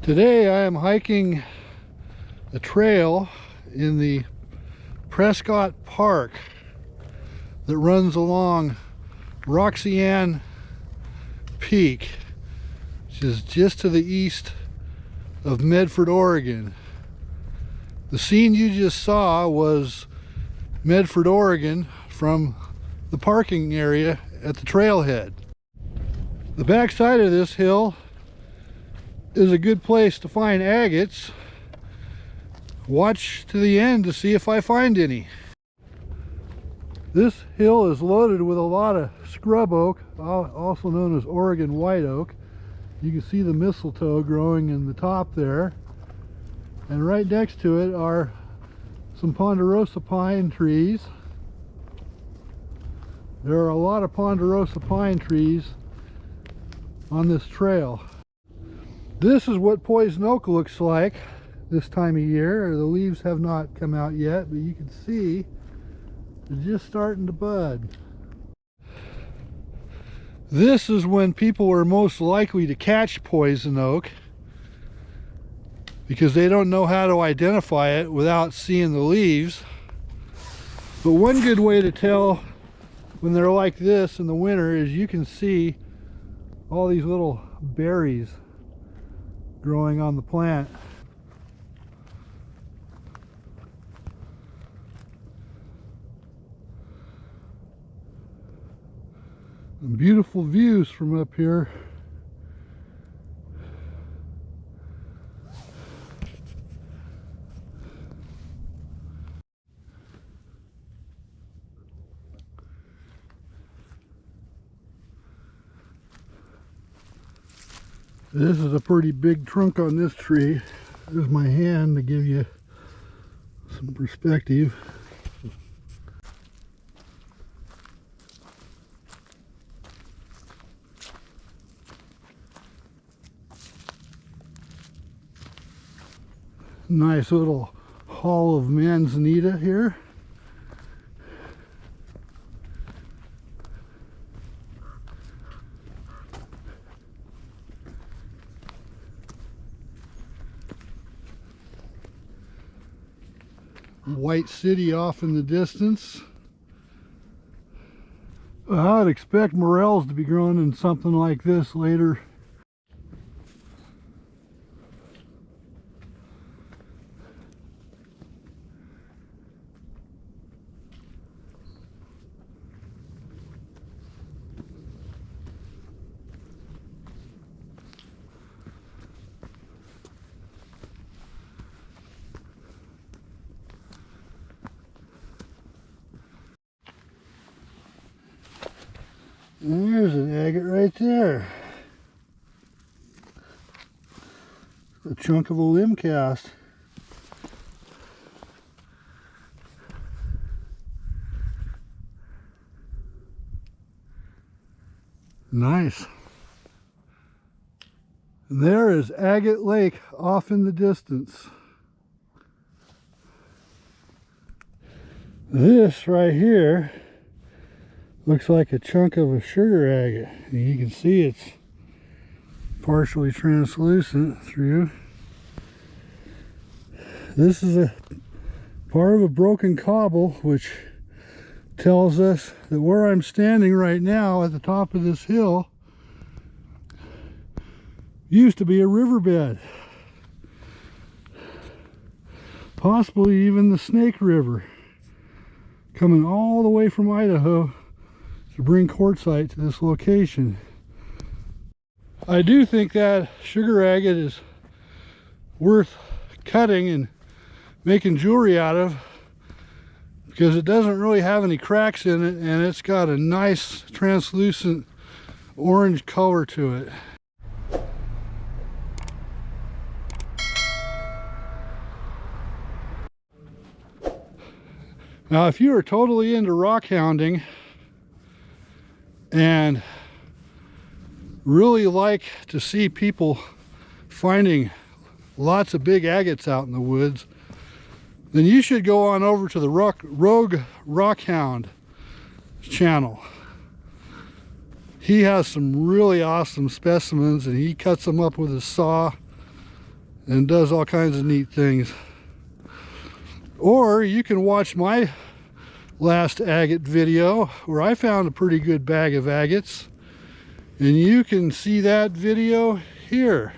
Today I am hiking a trail in the Prescott Park that runs along Roxyann Peak, which is just to the east of Medford, Oregon. The scene you just saw was Medford, Oregon from the parking area at the trailhead. The back side of this hill is a good place to find agates. Watch to the end to see if I find any. This hill is loaded with a lot of scrub oak, also known as Oregon white oak. You can see the mistletoe growing in the top there. And right next to it are some ponderosa pine trees. There are a lot of ponderosa pine trees on this trail. This is what poison oak looks like this time of year. The leaves have not come out yet, but you can see they're just starting to bud. This is when people are most likely to catch poison oak, because they don't know how to identify it without seeing the leaves. But one good way to tell when they're like this in the winter is you can see all these little berries growing on the plant. And beautiful views from up here. This is a pretty big trunk on this tree. There's my hand to give you some perspective. Nice little haul of manzanita here. White city off in the distance. I'd expect morels to be growing in something like this later. And there's an agate right there. A chunk of a limb cast. Nice. And there is Agate Lake off in the distance. This right here looks like a chunk of a sugar agate. And you can see it's partially translucent through. This is a part of a broken cobble, which tells us that where I'm standing right now at the top of this hill used to be a riverbed. Possibly even the Snake River, coming all the way from Idaho to bring quartzite to this location. I do think that sugar agate is worth cutting and making jewelry out of, because it doesn't really have any cracks in it, and it's got a nice translucent orange color to it. Now, if you are totally into rock hounding and really like to see people finding lots of big agates out in the woods, then you should go on over to the Rogue Rockhound channel. He has some really awesome specimens, and he cuts them up with a saw and does all kinds of neat things. Or you can watch my last agate video where I found a pretty good bag of agates, and you can see that video here.